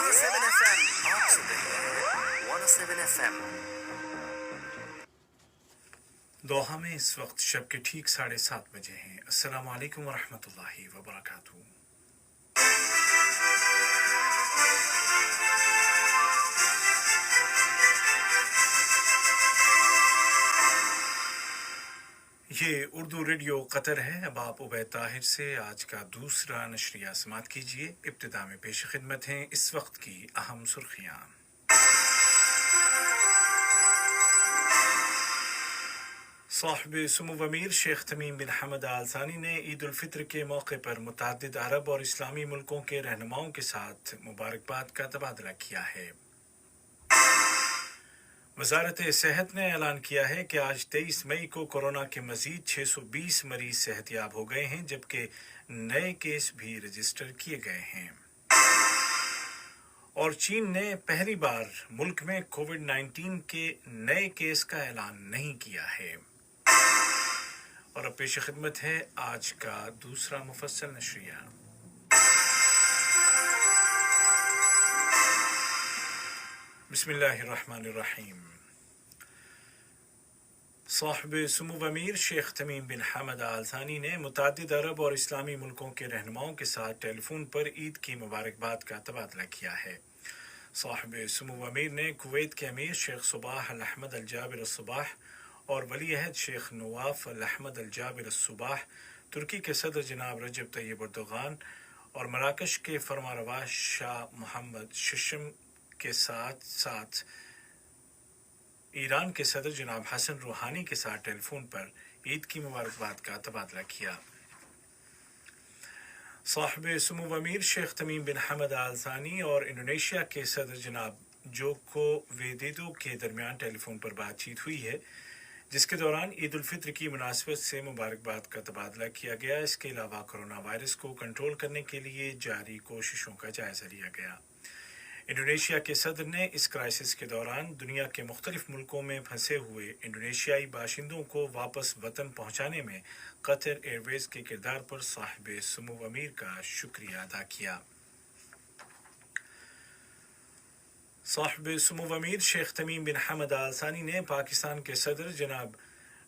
107 FM آپ सुन रहे हैं 107 FM। दोहा में इस वक्त शब के ठीक 7:30 बजे हैं। अस्सलाम वालेकुम वरहमतुल्लाहि वबरकातुहू। ये उर्दू रेडियो कतर है। अब आप उबैद ताहिर से आज का दूसरा नशरिया समात कीजिए। इब्तिदा में पेश खिदमत हैं इस वक्त की अहम सुर्खियाँ। साहिब सुमो अमीर शेख तमीम बिन हमद आल सानी ने ईद उल फित्र के मौके पर मुतअद्दिद अरब और इस्लामी मुल्कों के रहनुमाओं के साथ मुबारकबाद का तबादला किया है। वजारत सेहत ने ऐलान किया है कि आज 23 मई को कोरोना के मजीद 620 मरीज सेहतयाब हो गए हैं, जबकि नए केस भी रजिस्टर किए गए हैं। और चीन ने पहली बार मुल्क में कोविड-19 के नए केस का ऐलान नहीं किया है। और अब पेश खिदमत है आज का दूसरा मुफस्सल नशरिया। बिस्मिल्लाहिर्रहमानिर्रहीम। साहिब सुमो अमीर शेख तमीम बिन हमद आल सानी ने मुतअद्दिद अरब और इस्लामी मुल्कों के रहनुमाओं के साथ टेलीफोन पर ईद की मुबारकबाद का तबादला किया है। साहिब सुमो अमीर ने कुवैत के अमीर शेख सुबाह अल अहमद अल जाबिर अल सुबाह और वली अहद शेख नवाफ अल अहमद अल जाबिर अल सुबाह, तुर्की के सदर जनाब रजब तैयब अर्दोगान और मराकश के फरमारवा शाह मोहम्मद शिशम के साथ साथ ईरान के सदर जनाब हसन रूहानी के साथ टेलीफोन पर ईद की मुबारकबाद का तबादला किया। साहिब सुमो अमीर शेख तमीम बिन हमद आल सानी और इंडोनेशिया के सदर जनाब जोको विडोडो के दरमियान टेलीफोन पर बातचीत हुई है, जिसके दौरान ईद उल फित्र की मुनासिबत से मुबारकबाद का तबादला किया गया। इसके अलावा कोरोना वायरस को कंट्रोल करने के लिए जारी कोशिशों का जायजा लिया गया। इंडोनेशिया के सदर ने इस क्राइसिस के दौरान दुनिया के मुख्तलिफ मुल्कों में फंसे हुए इंडोनेशियाई बाशिंदों को वापस वतन पहुंचाने में कतर एयरवेज के किरदार पर साहिब सुमो अमीर का शुक्रिया अदा किया। साहिब सुमो अमीर शेख तमीम बिन हमद आल सानी ने पाकिस्तान के सदर जनाब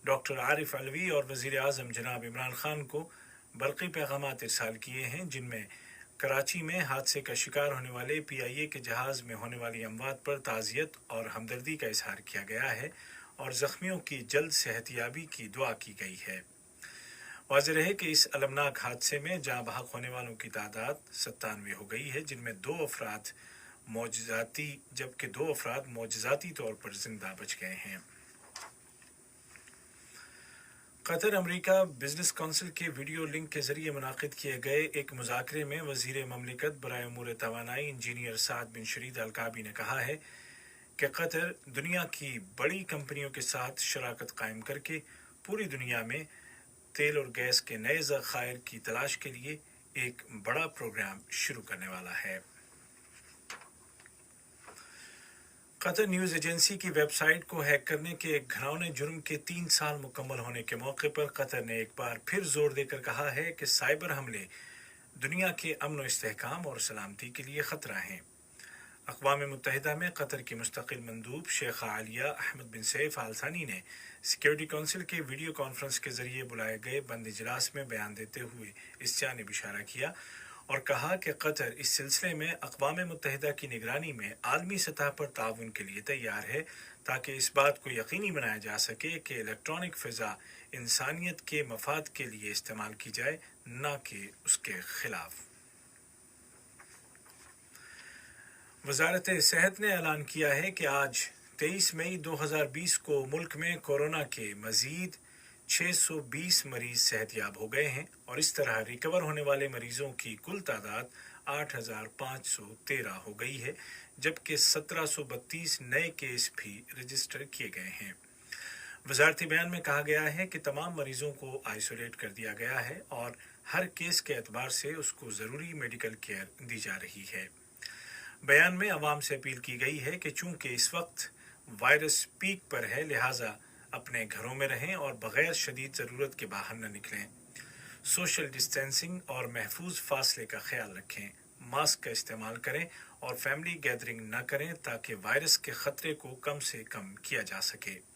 डॉक्टर आरिफ अलवी और वजीर आज़म जनाब इमरान खान को बरक़ी पैगामात इरसाल किए हैं, जिनमें कराची में हादसे का शिकार होने वाले PIA के जहाज़ में होने वाली अमवात पर ताज़ियत और हमदर्दी का इजहार किया गया है और ज़ख्मियों की जल्द सेहतयाबी की दुआ की गई है। वाज़ेह रहे कि इस अलमनाक हादसे में जाँ बहक होने वालों की तादाद 97 हो गई है, जिनमें दो अफराद मौजज़ाती तौर पर जिंदा बच गए हैं। कतर अमरीका बिजनेस काउंसिल के वीडियो लिंक के जरिए मुनाकिद किए गए एक मुज़ाकरे में वज़ीर ममलिकत बराए उमूर तवानाई इंजीनियर साद बिन शरीद अल काबी ने कहा है कि कतर दुनिया की बड़ी कंपनियों के साथ शराकत कायम करके पूरी दुनिया में तेल और गैस के नए ज़खायर की तलाश के लिए एक बड़ा प्रोग्राम शुरू करने वाला है। कतर न्यूज़ एजेंसी की वेबसाइट को हैक करने के एक घिनौने जुर्म के 3 साल मुकम्मल होने के मौके पर कतर ने एक बार फिर जोर देकर कहा है कि साइबर हमले दुनिया के अमन व इस्तेहकाम और सलामती के लिए ख़तरा हैं। अक़वाम मुत्तहिदा में कतर की मुस्तक़िल मंदूब शेख आलिया अहमद बिन सैफ आल सानी ने सिक्योरिटी काउंसिल के वीडियो कॉन्फ्रेंस के जरिए बुलाए गए बंद इजलास में बयान देते हुए इस जानिब इशारा किया और कहा कि कतर इस सिलसिले में अक़वाम मुत्तहिदा की निगरानी में आलमी सतह पर ताउन के लिए तैयार है, ताकि इस बात को यकीनी बनाया जा सके कि इलेक्ट्रॉनिक फ़िज़ा इंसानियत के मफाद के लिए इस्तेमाल की जाए, न कि उसके खिलाफ। वजारत सेहत ने ऐलान किया है कि आज 23 मई 2020 को मुल्क में कोरोना के मजीद 620 मरीज सेहतयाब हो गए हैं और इस तरह रिकवर होने वाले मरीजों की कुल तादाद 8,513 हो गई है, जबकि 1732 नए केस भी रजिस्टर किए गए हैं। वजारती बयान में कहा गया है कि तमाम मरीजों को आइसोलेट कर दिया गया है और हर केस के एतबार से उसको ज़रूरी मेडिकल केयर दी जा रही है। बयान में अवाम से अपील की गई है कि चूँकि इस वक्त वायरस पीक पर है, लिहाजा अपने घरों में रहें और बग़ैर शदीद ज़रूरत के बाहर न निकलें। सोशल डिस्टेंसिंग और महफूज फासले का ख्याल रखें। मास्क का इस्तेमाल करें और फैमिली गैदरिंग न करें ताकि वायरस के खतरे को कम से कम किया जा सके।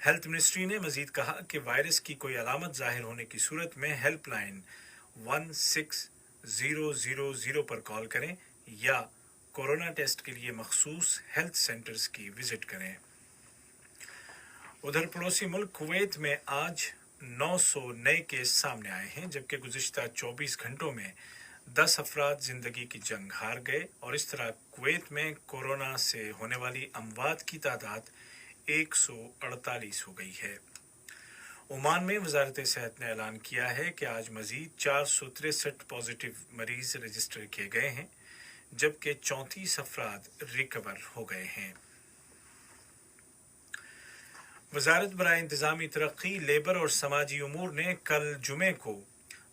हेल्थ मिनिस्ट्री ने मजीद कहा कि वायरस की कोई अलामत जाहिर होने की सूरत में हेल्पलाइन 1600 पर कॉल करें या कोरोना टेस्ट के लिए मखसूस हेल्थ सेंटर्स की विजिट करें। उधर पड़ोसी मुल्क कुवैत में आज 900 नए केस सामने आए हैं, जबकि गुज़िश्ता 24 घंटों में 10 अफराद जिंदगी की जंग हार गए और इस तरह कुवैत में कोरोना से होने वाली अमवात की तादाद 148 हो गई है। ओमान में वजारत सेहत ने ऐलान किया है कि आज मजीद 463 पॉजिटिव मरीज रजिस्टर किए गए हैं, जबकि 34 अफराद रिकवर हो गए हैं। वजारत बराए इंतजामी तरक्की, लेबर और समाजी उमूर ने कल जुमे को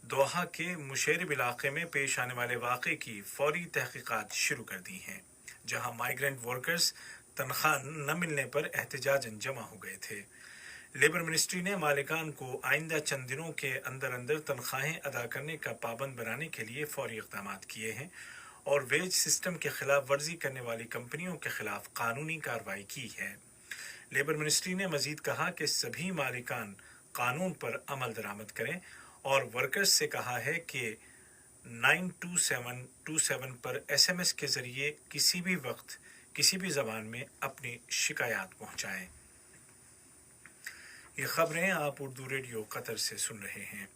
दोहा के मुशेरब इलाके में पेश आने वाले वाक़े की फौरी तहकीकात शुरू कर दी हैं, जहां माइग्रेंट वर्कर्स तनख्वाह न मिलने पर एहतजाजन जमा हो गए थे। लेबर मिनिस्ट्री ने मालिकान को आइंदा चंद दिनों के अंदर अंदर तनख्वाहें अदा करने का पाबंद बनाने के लिए फौरी इक़दाम किए हैं और वेज सिस्टम के खिलाफ वर्जी करने वाली कंपनियों के खिलाफ कानूनी कार्रवाई की है। लेबर मिनिस्ट्री ने मजीद कहा कि सभी मालिकान कानून पर अमल दरामद करें और वर्कर्स से कहा है कि 92727 पर SMS के जरिए किसी भी वक्त किसी भी ज़बान में अपनी शिकायत पहुंचाएं। ये खबरें आप उर्दू रेडियो कतर से सुन रहे हैं।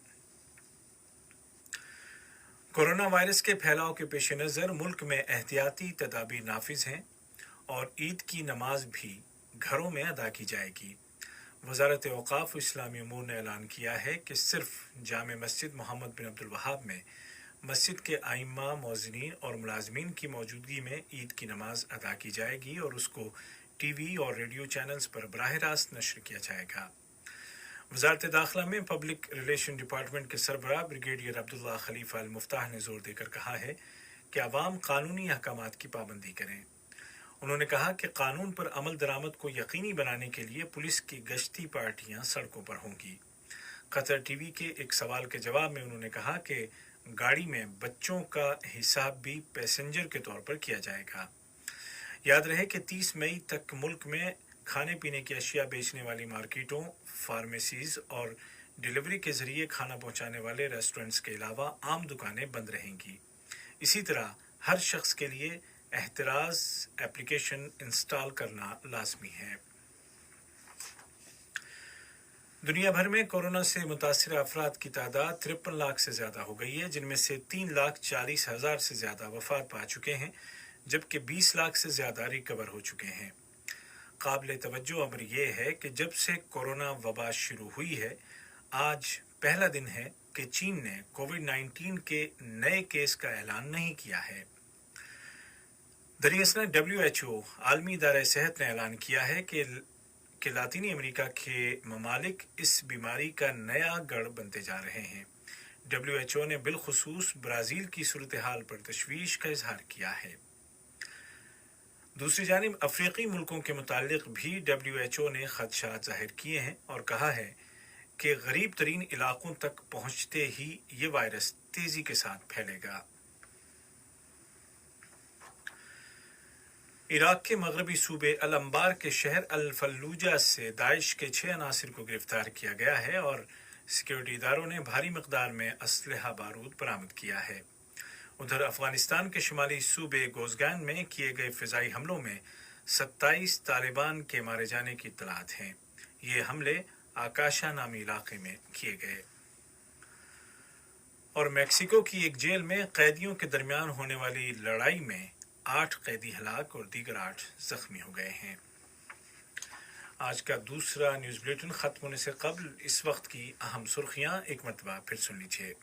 कोरोना वायरस के फैलाव के पेश नज़र मुल्क में एहतियाती तदाबीर नाफिज हैं और ईद की नमाज भी घरों में अदा की जाएगी। वजारत औक़ाफ़ इस्लामी उमूर ने ऐलान किया है कि सिर्फ जामे मस्जिद मोहम्मद बिन अब्दुल वहाब में मस्जिद के आइम्मा, मौज़िनीन और मुलाज़मीन की मौजूदगी में ईद की नमाज अदा की जाएगी और उसको TV और रेडियो चैनल्स पर बराह रास्त नश्र किया जाएगा। वजारत दाखिला में पब्लिक रिलेशन डिपार्टमेंट के सरबराह ब्रिगेडियर अब्दुल्ला खलीफा अल मुफ्ताह ने जोर देकर कहा है कि अवाम कानूनी अहकामात की पाबंदी करें। उन्होंने कहा कि कानून पर अमल दरामद को यकीनी बनाने के लिए पुलिस की गश्ती पार्टियां सड़कों पर होंगी। कतर TV के एक सवाल के जवाब में उन्होंने कहा कि गाड़ी में बच्चों का हिसाब भी पैसेंजर के तौर पर किया जाएगा। याद रहे कि 30 मई तक मुल्क में खाने पीने की अशिया बेचने वाली मार्केटों, फार्मेसीज और डिलीवरी के जरिए खाना पहुंचाने वाले रेस्टोरेंट्स के अलावा आम दुकानें बंद रहेंगी। इसी तरह हर शख्स के लिए एहतराज एप्लीकेशन इंस्टॉल करना लाजमी है। दुनिया भर में कोरोना से मुतासिर अफराद की तादाद 53 लाख से ज़्यादा हो गई है, जिनमें से 3,40,000 से ज़्यादा वफात पा चुके हैं, जबकि 20 लाख से ज़्यादा रिकवर हो चुके हैं। काबिल तवज्जो अमर यह है कि जब से कोरोना वबा शुरू हुई है, आज पहला दिन है कि चीन ने कोविड-19 के नए केस का ऐलान नहीं किया है। दरअसल WHO आलमी इदारा सेहत ने ऐलान किया है कि लातीनी अमेरिका के ममालिक इस बीमारी का नया गढ़ बनते जा रहे हैं। WHO ने बिलखुसूस ब्राज़ील की सूरत हाल पर तशवीश का इजहार किया है। दूसरी जानिब अफ्रीकी मुल्कों के मुतालिक भी WHO ने खदशात जाहिर किए हैं और कहा है कि गरीब तरीन इलाकों तक पहुंचते ही ये वायरस तेजी के साथ फैलेगा। इराक के मगरबी सूबे अल अंबार के शहर अल फल्लूजा से दाइश के 6 अनासिर को गिरफ्तार किया गया है और सिक्योरिटी इदारों ने भारी मकदार में असलहा बारूद बरामद किया है। उधर अफगानिस्तान के शुमाली सूबे गोज़गान में किए गए फ़िज़ाई हमलों में 27 तालिबान के मारे जाने की इत्तलात हैं। ये हमले आकाशा नामी इलाके में किए गए। और मेक्सिको की एक जेल में कैदियों के दरमियान होने वाली लड़ाई में 8 कैदी हलाक और दीगर 8 जख्मी हो गए हैं। आज का दूसरा न्यूज़ बुलेटिन ख़त्म होने से कबल इस वक्त की अहम सुर्खियां एक मरतबा फिर सुन लीजिए।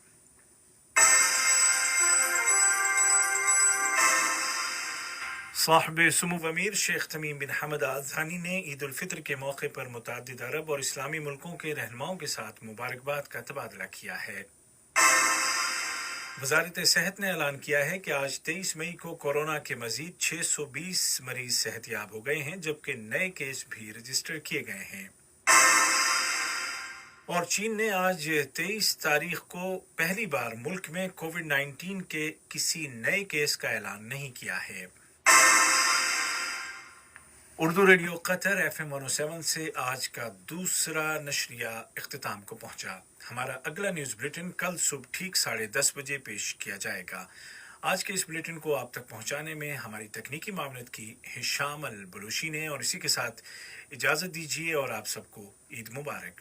साहिब सुमू अमीर शेख तमीम बिन हमद आल थानी ने ईद उल फितर के मौके पर मुतअद्दिद अरब और इस्लामी मुल्कों के रहनुमाओं के साथ मुबारकबाद का तबादला किया है। वजारत सेहत ने ऐलान किया है कि आज 23 मई को कोरोना के मजीद 620 मरीज सेहतयाब हो गए हैं, जबकि नए केस भी रजिस्टर किए गए हैं। اور چین نے آج 23 تاریخ کو پہلی بار ملک میں کووڈ 19 کے کسی نئے کیس کا اعلان نہیں کیا ہے۔ اردو ریڈیو قطر FM 107 سے آج کا دوسرا نشریہ اختتام کو پہنچا۔ ہمارا اگلا نیوز بلیٹن کل صبح ٹھیک 10:30 بجے پیش کیا جائے گا۔ آج کے اس بلیٹن کو آپ تک پہنچانے میں ہماری تکنیکی معاونت کی ہشام البلوشی نے، اور اسی کے ساتھ اجازت دیجیے اور آپ سب کو عید مبارک۔